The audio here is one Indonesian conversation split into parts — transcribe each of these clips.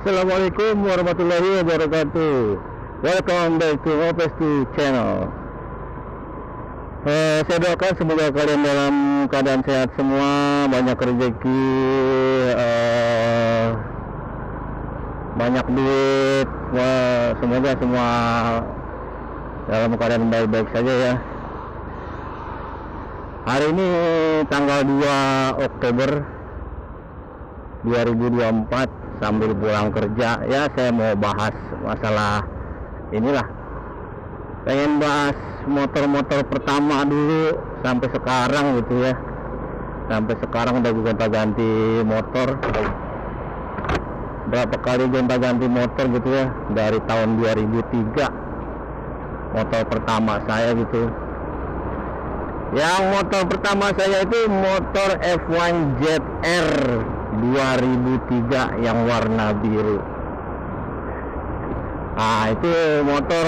Assalamualaikum warahmatullahi wabarakatuh. Welcome back to Opestu channel. Saya doakan semoga kalian dalam keadaan sehat semua, banyak rezeki, banyak duit. Semoga semua dalam keadaan baik-baik saja ya. Hari ini tanggal 2 Oktober 2024, sambil pulang kerja ya, saya mau bahas masalah inilah, pengen bahas motor-motor pertama dulu sampai sekarang gitu ya. Sampai sekarang udah gonta-ganti motor, berapa kali gonta-ganti motor gitu ya, dari tahun 2003 motor pertama saya gitu. Yang motor pertama saya itu motor F1 ZR 2003 yang warna biru. Nah, itu motor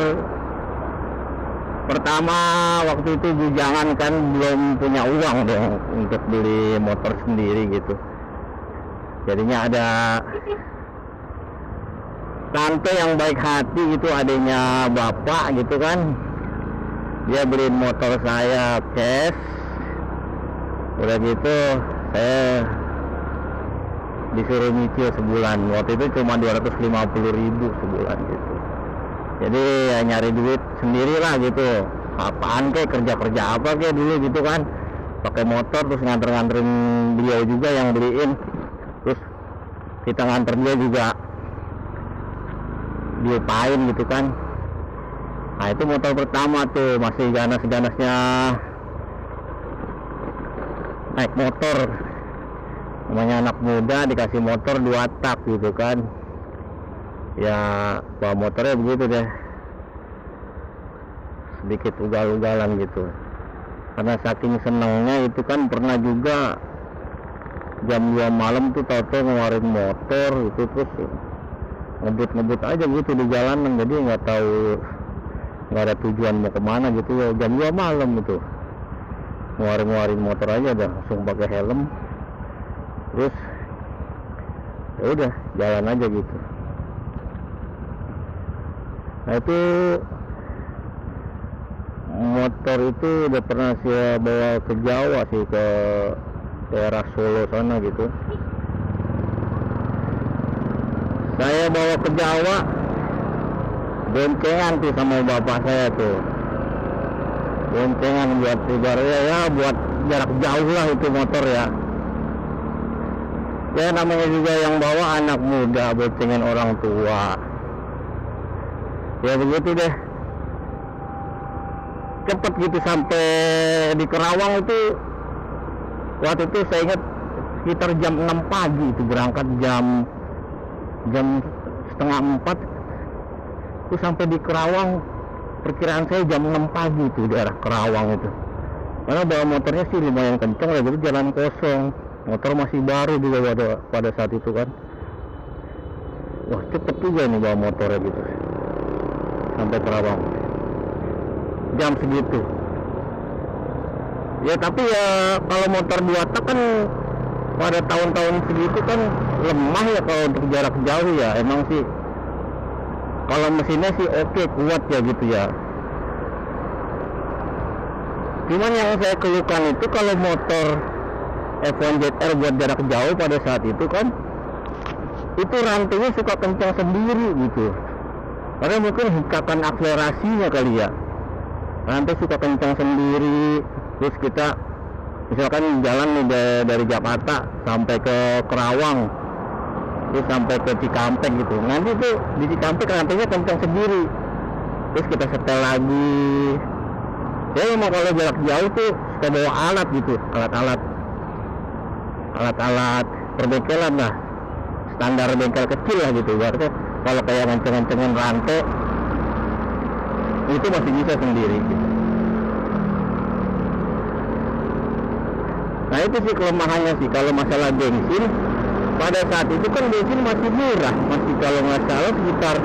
pertama waktu itu bujangan kan, belum punya uang dong untuk beli motor sendiri gitu. Jadinya ada tante yang baik hati gitu, adanya bapak gitu kan, dia beliin motor saya cash. Udah gitu saya disuruh nyicil sebulan. Waktu itu cuma 250.000 sebulan gitu. Jadi ya nyari duit sendiri lah gitu. Apaan kek, kerja-kerja apa kek dulu gitu kan, pakai motor terus nganter-nganterin beliau juga yang beliin, terus kita nganter dia juga diupain gitu kan. Nah, itu motor pertama tuh, masih ganas-ganasnya naik motor, namanya anak muda dikasih motor 2 tak gitu kan ya. Bawa motornya begitu deh, sedikit ugal-ugalan gitu, karena saking senangnya itu kan. Pernah juga jam 2 malam tuh tahu-tahu ngeluarin motor itu, terus ngebut-ngebut aja gitu di jalanan, jadi nggak tahu, nggak ada tujuan mau kemana gitu ya. Jam 2 malam itu ngeluarin motor aja dah, langsung pakai helm, terus ya udah jalan aja gitu. Nah, itu motor itu udah pernah saya bawa ke Jawa sih, ke daerah Solo sana gitu. Saya bawa ke Jawa boncengan tuh sama bapak saya tuh, boncengan buat ibaratnya ya, buat jarak jauh lah itu motor ya. Ya namanya juga yang bawa anak muda, boncengan orang tua. Ya begitu deh, cepet gitu sampai di Kerawang itu. Waktu itu saya ingat sekitar jam 6 pagi itu berangkat, jam setengah 4 itu sampai di Kerawang. Perkiraan saya jam 6 pagi itu daerah Kerawang itu, karena bawa motornya sih lumayan kenceng lah gitu, jalan kosong, motor masih baru juga pada saat itu kan. Wah, cepet juga nih bawa motornya gitu sampai Kerawang jam segitu ya. Tapi ya kalau motor 2 tak kan pada tahun-tahun segitu kan lemah ya kalau untuk jarak jauh ya. Emang sih kalau mesinnya sih oke, kuat ya gitu ya. Cuman yang saya keluhkan itu kalau motor F1 ZR buat jarak jauh pada saat itu kan, itu rantainya suka kencang sendiri gitu, karena mungkin hikatan akselerasinya kali ya. Rantai suka kencang sendiri. Terus kita misalkan jalan nih dari Jakarta sampai ke Kerawang, terus sampai ke Cikampek gitu, nanti tuh di Cikampek rantainya kencang sendiri, terus kita setel lagi. Ya memang kalau jarak jauh tuh suka bawa alat gitu, alat-alat perbengkelan lah, standar bengkel kecil lah gitu. Berarti kalau kayak ngeceng-ngecengin rantai itu masih bisa sendiri gitu. Nah, itu sih kelemahannya sih. Kalau masalah bensin, pada saat itu kan bensin masih murah, masih kalau nggak salah sekitar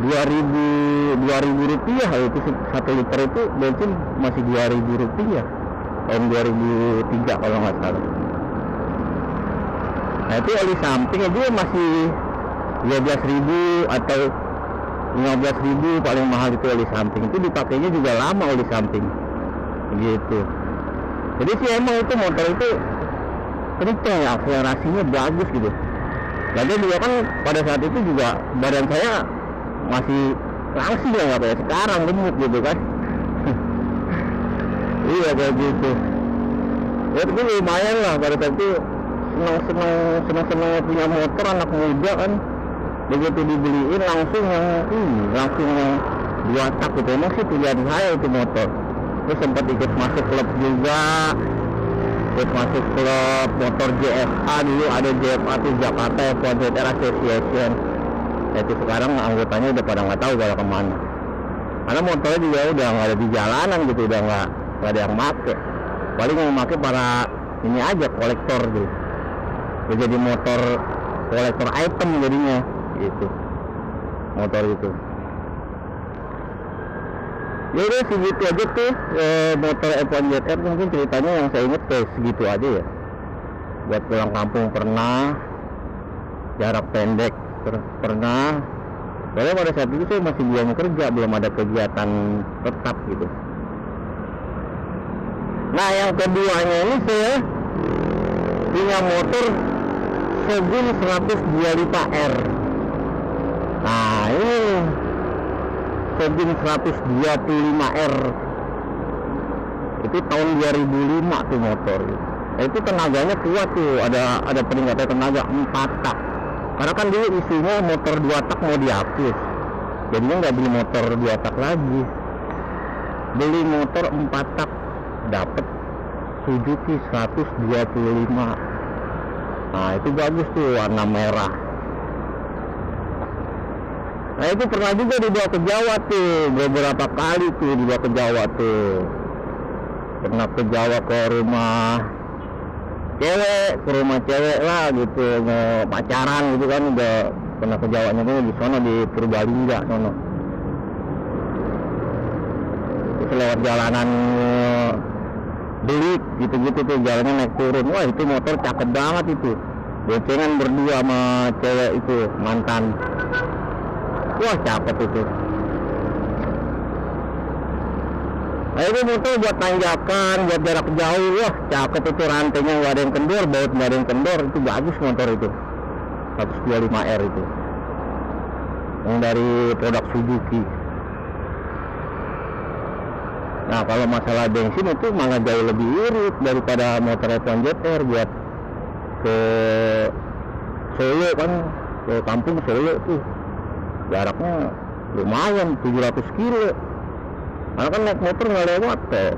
2.000 rupiah itu 1 liter itu bensin, masih 2.000 rupiah tahun 2003 kalau nggak salah. Nah itu oli sampingnya juga masih 12.000 atau 15.000 paling mahal itu oli samping. Itu dipakainya juga lama oli samping gitu. Jadi sih emang itu motor itu kenceng, akselerasinya bagus gitu. Lalu juga kan pada saat itu juga badan saya masih langsing ya, nggak kayak sekarang gemuk gitu kan. Iya kayak gitu. Ya tapi lumayan lah pada saat itu, senang punya motor anak muda kan. Begitu dibeliin langsung yang 2 tak gitu. Emang sih pilihan saya itu motor. Terus sempat ikut masuk klub juga, ikut masuk klub motor JFA. Dulu ada JFA tuh, Jakarta F1 ZR Association. Itu sekarang anggotanya udah pada nggak tahu pada kemana, karena motornya juga udah nggak ada di jalanan gitu, udah nggak ada yang make. Paling yang make para ini aja, kolektor gitu. Udah jadi motor kolektor item jadinya gitu motor itu. Ya udah segitu aja tuh motor F1 ZR. Mungkin ceritanya yang saya inget kayak segitu aja ya. Buat pulang kampung pernah, jarak pendek pernah. Soalnya pada saat itu saya masih belum kerja, belum ada kegiatan tetap gitu. Nah yang keduanya ini saya punya motor Shogun 125R. Nah ini Shogun 125R itu tahun 2005 tuh motor. Nah, itu tenaganya kuat tuh, ada peningkatan tenaga 4 tak. Karena kan dulu isunya motor 2 tak mau dihapus, jadinya nggak beli motor 2 tak lagi, beli motor 4 tak, dapet Suzuki 125. Nah itu bagus tuh, warna merah. Nah itu pernah juga dibawa ke Jawa tuh, beberapa kali tuh dibawa ke Jawa tuh. Pernah ke Jawa ke rumah cewek lah gitu, mau pacaran gitu kan. Udah pernah ke Jawanya tuh di sana, di Purbalingga sono. Terus lewat jalanan Belik gitu-gitu tuh, jalannya naik turun. Wah itu motor cakep banget itu, boncengan berdua sama cewek itu, mantan. Wah cakep itu. Nah itu motor buat tanjakan, buat jarak jauh. Wah cakep itu, rantainya nggak ada yang kendor, baut nggak ada yang kendor. Itu bagus motor itu 125R itu, yang dari produk Suzuki. Nah kalau masalah bensin itu malah jauh lebih irit daripada motor F1 ZR. Buat ke Solo kan, ke kampung Solo tuh jaraknya lumayan 700 kilo. Karena kan naik motor nggak lewat tol.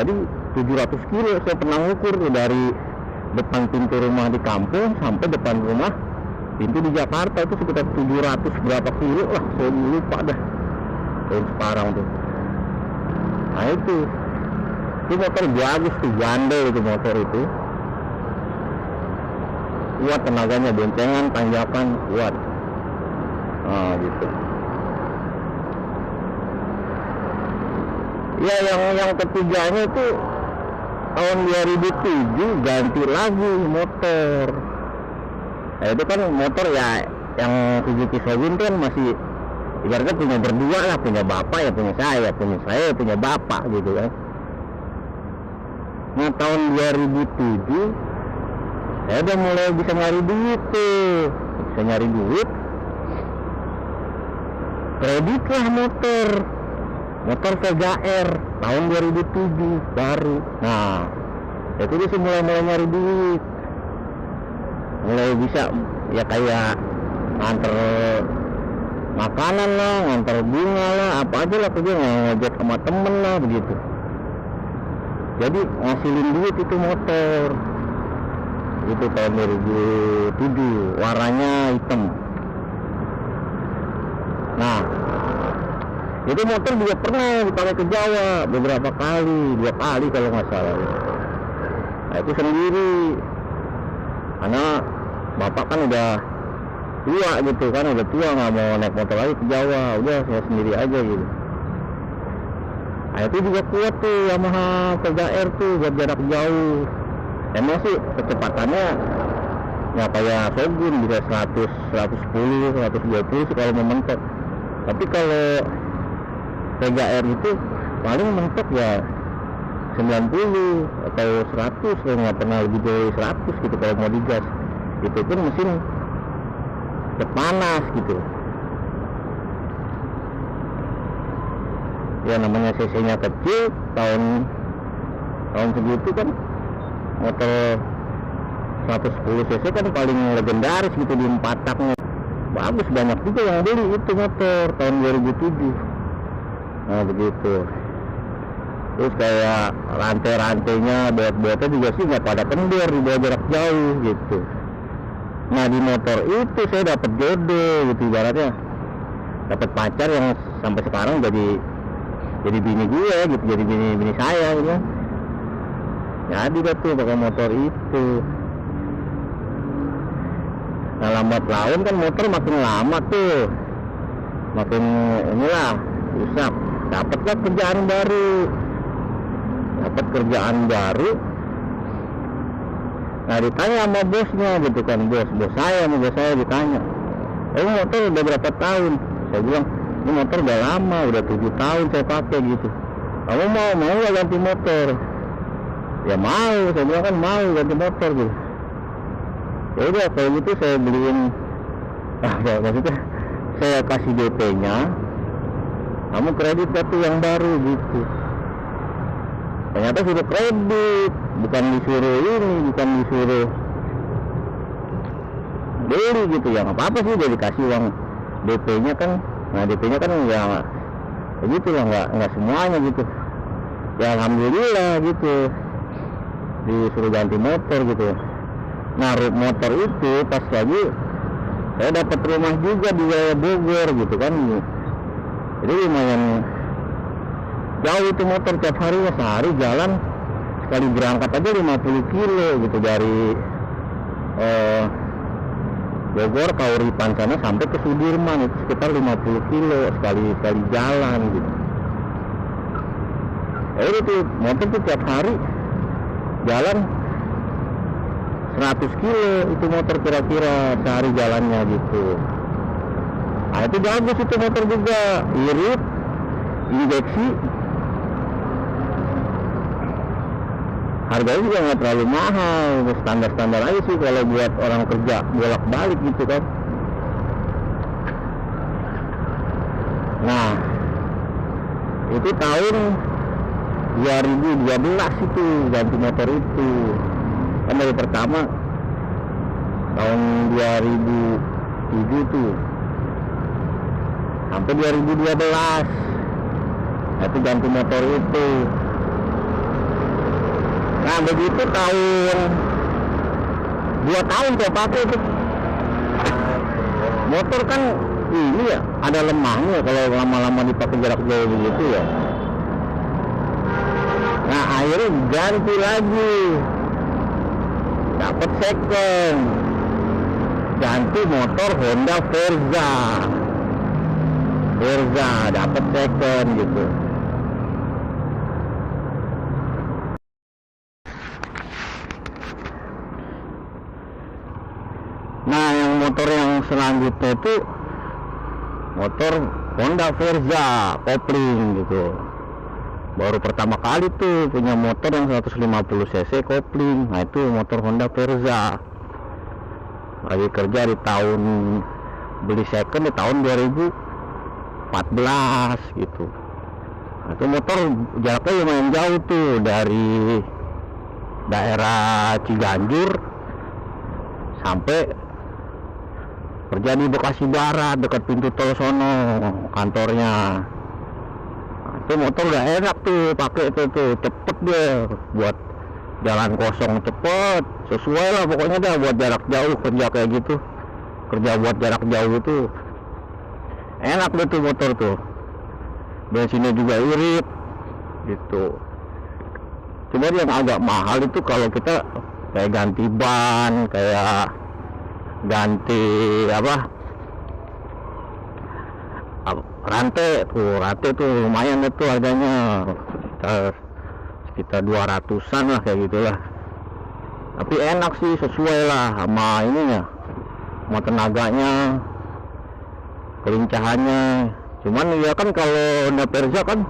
Jadi 700 kilo saya pernah ngukur tuh, dari depan pintu rumah di kampung sampai depan rumah pintu di Jakarta itu sekitar 700 berapa kilo lah, saya lupa dah. Tahun sekarang tuh. Nah itu motor bagus tuh, gandel itu motor itu. Kuat tenaganya, boncengan, tanjakan kuat. Nah gitu. Ya yang ketiganya itu tahun 2007 ganti lagi motor. Nah itu kan motor ya yang Suzuki Shogun kan masih ibaratnya punya berdua lah, punya bapak ya punya saya punya bapak gitu kan. Nah tahun 2007 saya udah mulai bisa nyari duit tuh, kredit lah motor Vega R tahun 2007 baru. Nah itu dia mulai nyari duit, mulai bisa ya kayak nganter makanan lah, nganter bunga lah, apa aja lah, kerja ngojek sama temen lah begitu. Jadi ngasilin duit itu motor itu tahun 2007, warnanya hitam. Nah itu motor juga pernah dipakai ke Jawa beberapa kali, 2 kali kalau nggak salah. Nah itu sendiri, karena bapak kan udah tua gitu kan, udah tua nggak mau naik motor lagi ke Jawa, udah saya sendiri aja gitu. Nah itu juga kuat tuh Yamaha Vega R tuh buat jarak jauh. Emang sih kecepatannya Nggak kayak Shogun bisa 100, 110, 120 sih kalau mau mentok. Tapi kalau Vega R itu paling mentok ya 90 atau 100, nggak pernah lebih dari 100 gitu kalau mau digas. Itu pun mesin panas gitu. Ya namanya cc nya kecil, tahun segitu kan motor 110 cc kan paling legendaris gitu di 4 taknya. Bagus, banyak juga yang beli itu motor tahun 2007. Nah begitu. Terus kayak rantai-rantainya, beot-beotnya juga sih nggak pada kendor, di bawah jarak jauh gitu. Nah di motor itu saya dapat jodoh gitu, ibaratnya dapat pacar yang sampai sekarang jadi bini gue gitu, jadi bini saya gitu. Jadi dah tuh pakai motor itu. Nah lambat laun kan motor makin lama tuh, makin inilah rusak. Dapatlah kerjaan baru. Nah ditanya sama bosnya gitu kan, bos saya ditanya, motor udah berapa tahun? Saya bilang, ini motor udah lama, udah 7 tahun saya pakai gitu. Kamu mau gak ganti motor? Ya mau, saya bilang kan mau ganti motor gitu. Ya udah kalau gitu saya beliin, maksudnya saya kasih DP-nya, kamu kredit satu yang baru gitu. Ternyata suruh kredit, bukan disuruh beli gitu. Ya nggak apa-apa sih, udah dikasih uang DP-nya kan. Nah DP-nya kan ya begitu lah, nggak semuanya gitu. Ya alhamdulillah gitu, disuruh ganti motor gitu. Nah motor itu pas lagi saya dapat rumah juga di wilayah Bogor gitu kan. Jadi lumayan jauh itu motor, tiap harinya sehari jalan sekali berangkat aja 50 kilo gitu, dari Bogor Kauripan sana sampai ke Sudirman itu sekitar 50 kilo sekali jalan gitu. Itu motor tuh tiap hari jalan 100 kilo itu motor kira-kira sehari jalannya gitu. Nah itu bagus itu motor juga, irit, injeksi, harganya juga nggak terlalu mahal, standar-standar aja sih kalau buat orang kerja bolak-balik gitu kan. Nah itu tahun 2012 itu ganti motor itu kan. Dari pertama tahun 2007 tuh sampai 2012. Nah itu ganti motor itu. Nah begitu tahun 2 tahun saya pakai itu motor kan ini ya, ada lemahnya kalau lama-lama dipakai jarak jauh begitu ya. Nah akhirnya ganti lagi, dapat second, ganti motor Honda Verza dapat second gitu. Nah yang motor yang selanjutnya itu motor Honda Verza kopling gitu. Baru pertama kali tuh punya motor yang 150 cc kopling. Nah itu motor Honda Verza. Lagi kerja di tahun, beli second di tahun 2014 gitu. Nah, itu motor jaraknya lumayan jauh tuh, dari daerah Ciganjur sampai kerja di Bekasi Barat dekat pintu tol sono kantornya. Nah, itu motor udah enak tuh pakai itu tuh, cepet deh buat jalan kosong, cepet sesuai lah pokoknya dah buat jarak jauh kerja kayak gitu. Kerja buat jarak jauh itu enak deh tuh motor tuh, bensinnya juga irit gitu. Cuma yang agak mahal itu kalau kita kayak ganti ban, kayak ganti rantai tuh lumayan itu harganya sekitar 200-an lah kayak gitulah. Tapi enak sih, sesuai lah sama ininya, sama tenaganya, kelincahannya. Cuman ya kan kalau Honda Verza kan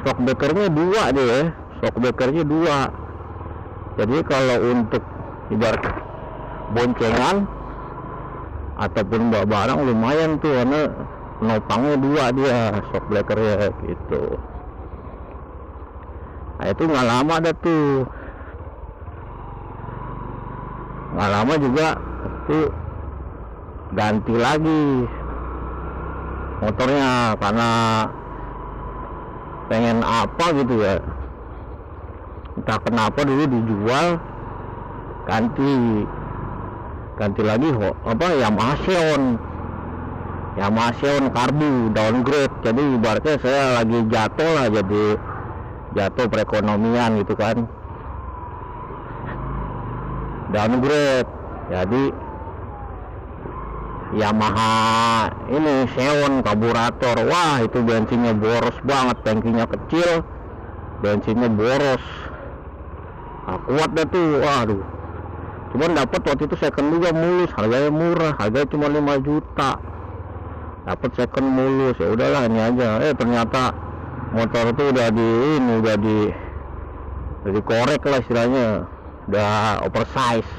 shockbreakernya 2 deh ya, shockbreakernya 2. Jadi kalau untuk ibarat boncengan ataupun bawa barang lumayan tuh, karena penopangnya 2 dia shockbreakernya gitu. Nah itu nggak lama dah tuh, nggak lama juga tuh ganti lagi motornya, karena pengen apa gitu ya, entah kenapa dulu dijual, ganti lagi apa Yamaha Xeon karbu downgrade. Jadi ibaratnya saya lagi jatuh lah, jadi jatuh perekonomian gitu kan, downgrade. Jadi Yamaha ini Xeon karburator, wah itu bensinnya boros banget, tangkinya kecil, bensinnya boros, kuat dah tuh, waduh. Cuman dapat waktu itu second juga mulus, harganya murah, harganya cuma 5 juta, dapat second mulus. Ya udahlah ini aja. Ternyata motor itu udah dikorek lah istilahnya, udah oversize.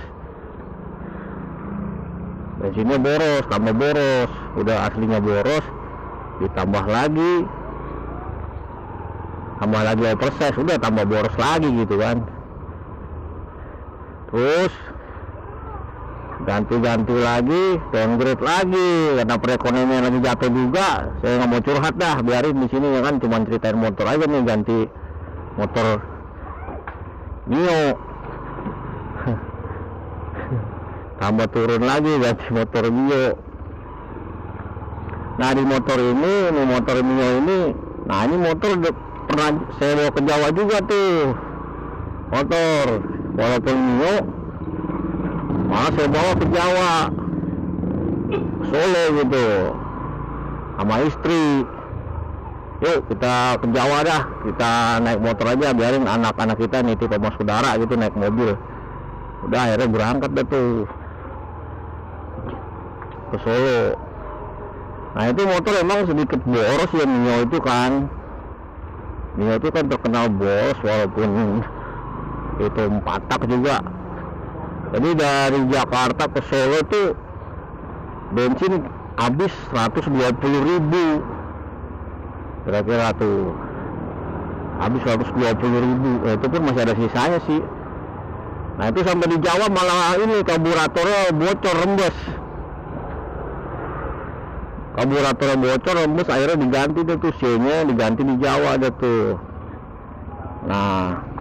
Bensinnya boros, tambah boros, udah aslinya boros, ditambah lagi oversize, udah tambah boros lagi gitu kan. Terus ganti lagi, downgrade lagi, karena perekonomian lagi jatuh juga. Saya nggak mau curhat dah, biarin di sini ya kan, cuma ceritain motor aja nih. Ganti motor Mio, tambah turun lagi, ganti motor Mio. Nah di motor Mio ini, nah ini motor pernah saya bawa ke Jawa juga tuh motor, walaupun Mio malah saya bawa ke Jawa, Solo gitu, sama istri. Yuk kita ke Jawa dah, kita naik motor aja, biarin anak-anak kita nitip sama saudara gitu naik mobil. Udah akhirnya berangkat deh tuh ke Solo. Nah itu motor emang sedikit boros ya, Mio itu kan. Mio itu kan terkenal boros, walaupun itu 4 tak juga. Jadi dari Jakarta ke Solo tuh bensin habis 120.000 kira-kira tuh, habis 120.000. Itu pun masih ada sisanya sih. Nah itu sampai di Jawa malah ini karburatornya bocor, rembes. Karburatornya bocor, rembes, akhirnya diganti deh tuh, C-nya diganti di Jawa deh tuh. Nah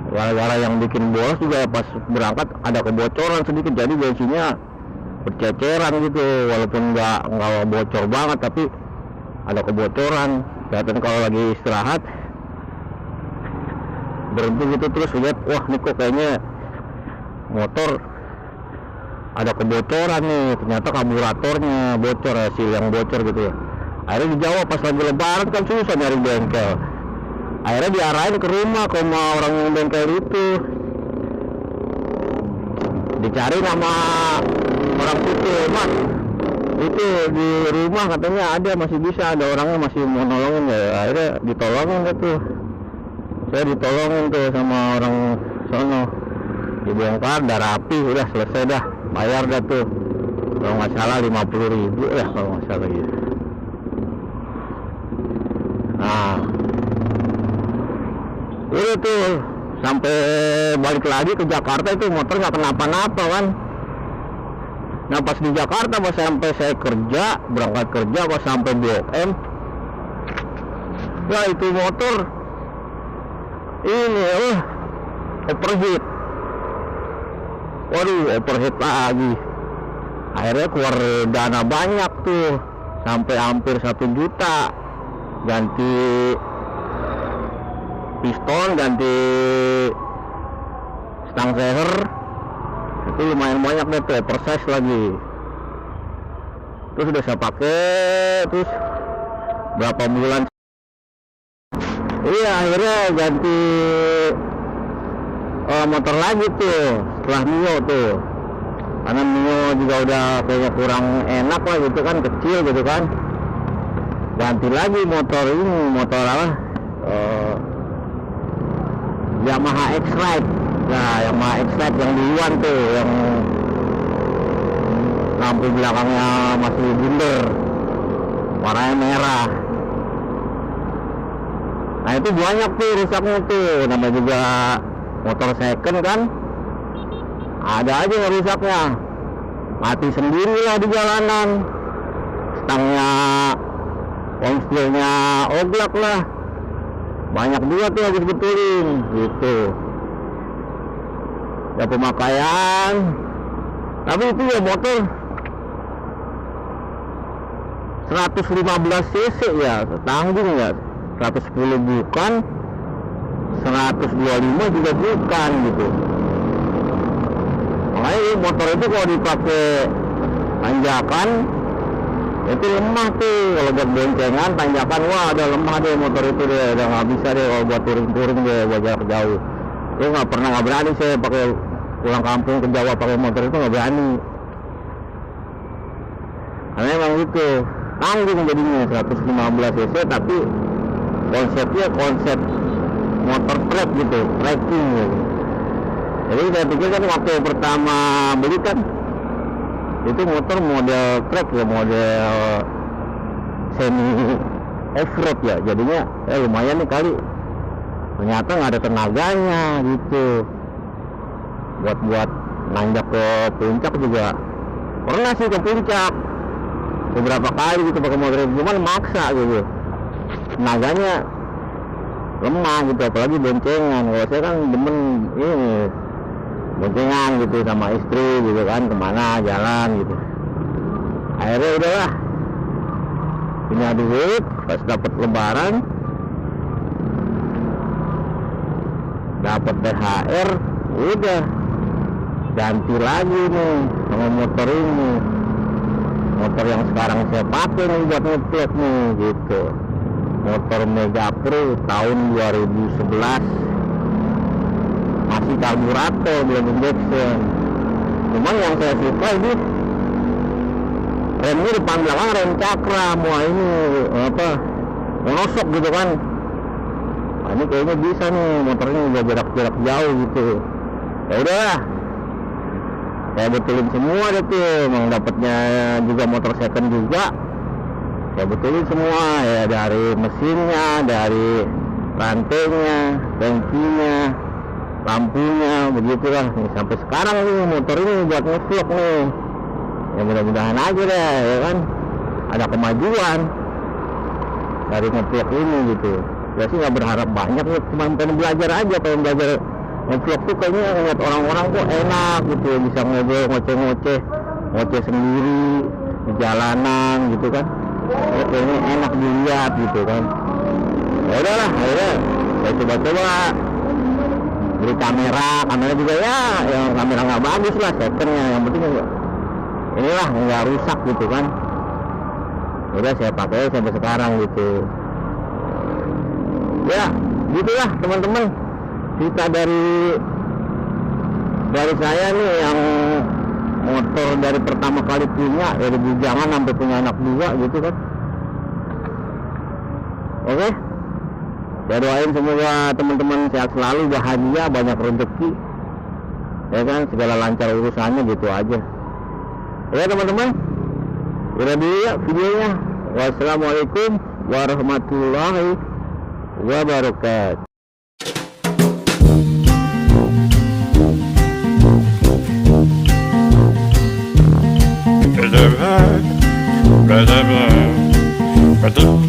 gara-gara yang bikin boros juga ya, pas berangkat ada kebocoran sedikit, jadi bensinnya berceceran gitu, walaupun nggak bocor banget tapi ada kebocoran. Kelihatan kalau lagi istirahat berhenti gitu, terus lihat, wah ini kok kayaknya motor ada kebocoran nih, ternyata karburatornya bocor, hasil yang bocor gitu ya. Akhirnya di Jawa pas lagi lebaran kan susah nyari bengkel, akhirnya diarahin ke rumah ke orang bengkel itu, dicari sama orang situ, Mas itu di rumah katanya ada, masih bisa, ada orangnya masih mau nolongin ya. Akhirnya ditolongin gitu, saya ditolongin tuh sama orang sono, dibongkar, udah rapi, udah selesai dah, bayar dah tuh kalau nggak salah 50.000 ya kalau nggak salah gitu. Nah udah tuh sampai balik lagi ke Jakarta itu motor nggak kenapa-napa kan. Nah pas di Jakarta, pas sampai saya kerja, berangkat kerja, pas sampai Blok M, ya itu motor ini overheat. Waduh, overheat lagi. Akhirnya keluar dana banyak tuh, sampai hampir 1 juta, ganti piston, ganti stang seher, itu lumayan banyak deh tuh, oversize lagi. Terus udah saya pakai, terus berapa bulan, iya akhirnya ganti motor lagi tuh setelah Mio tuh, karena Mio juga udah kayaknya kurang enak lah gitu kan, kecil gitu kan. Ganti lagi motor ini, motor apa, Yamaha X-Ride. Nah, Yamaha X-Ride yang duluan tuh, yang lampu belakangnya masih bunder, warnanya merah. Nah itu banyak tuh rusaknya tuh, namanya juga motor second kan, ada aja yang rusaknya, mati sendiri lah di jalanan, stangnya, konstilnya oblak lah, banyak juga tuh yang dibetulin gitu. Ya pemakaian, tapi itu ya motor 115 cc ya, tanggung ya, 110 bukan, 125 juga bukan gitu. Makanya motor itu kalau dipakai tanjakan itu lemah tuh, kalau buat boncengan tanjakan, wah ada lemah deh motor itu deh, udah nggak bisa deh kalau buat touring deh, buat jarak jauh. Itu nggak berani saya pakai pulang kampung ke Jawa pakai motor itu, nggak berani. Karena emang gitu, tanggung jadinya 115 cc, tapi konsepnya konsep motor trek gitu, trekking gitu. Jadi saya pikir kan waktu pertama beli kan itu motor model trek ya, model semi off-road ya, jadinya lumayan nih kali, ternyata nggak ada tenaganya gitu. Buat nanjak ke puncak juga pernah sih ke puncak beberapa kali gitu pakai motor itu, cuman maksa gitu, tenaganya lemah gitu, apalagi boncengan. Kalau saya kan demen ini boncengan gitu sama istri gitu kan, kemana jalan gitu. Akhirnya udahlah, punya duit, pas dapat lebaran, dapat THR, udah ganti lagi nih sama motor ini, motor yang sekarang saya pakai nih buat ngeplek nih gitu, motor Mega Pro tahun 2011, masih karburator, belum injection. Cuman yang saya suka ini remnya depan belakang rem cakra, mau ini apa, monosok gitu kan. Nah, ini kayaknya bisa nih, motornya udah jarak jauh gitu. Ya udahlah, saya betulin semua deh tuh, emang dapatnya juga motor second juga. Saya betulin semua ya, dari mesinnya, dari rantainya, tangkinya, lampunya, begitulah. Nih, sampai sekarang nih motor ini buat ngevlog nih. Ya mudah-mudahan aja deh ya kan, ada kemajuan dari ngevlog ini gitu. Ya sih nggak berharap banyak nih, cuma pengen belajar aja, pengen belajar ngevlog tuh kayaknya ngeliat orang-orang kok enak gitu, bisa ngobrol, ngoceh sendiri di jalanan gitu kan. Ya, kayaknya enak dilihat gitu kan. Ya udahlah, akhirnya saya coba-coba beli kamera juga ya, yang kamera nggak bagus lah, secondnya, yang penting inilah nggak rusak gitu kan. Udah saya pakai sampai sekarang gitu. Ya gitulah teman-teman, cerita dari saya nih yang motor dari pertama kali punya, dari bujangan sampai punya anak dua gitu kan. Oke, saya doain semoga teman-teman sehat selalu, bahagia, banyak rezeki ya kan, segala lancar urusannya gitu aja ya teman-teman. Udah dulu ya videonya. Wassalamualaikum warahmatullahi wabarakatuh. Blah blah blah blah blah.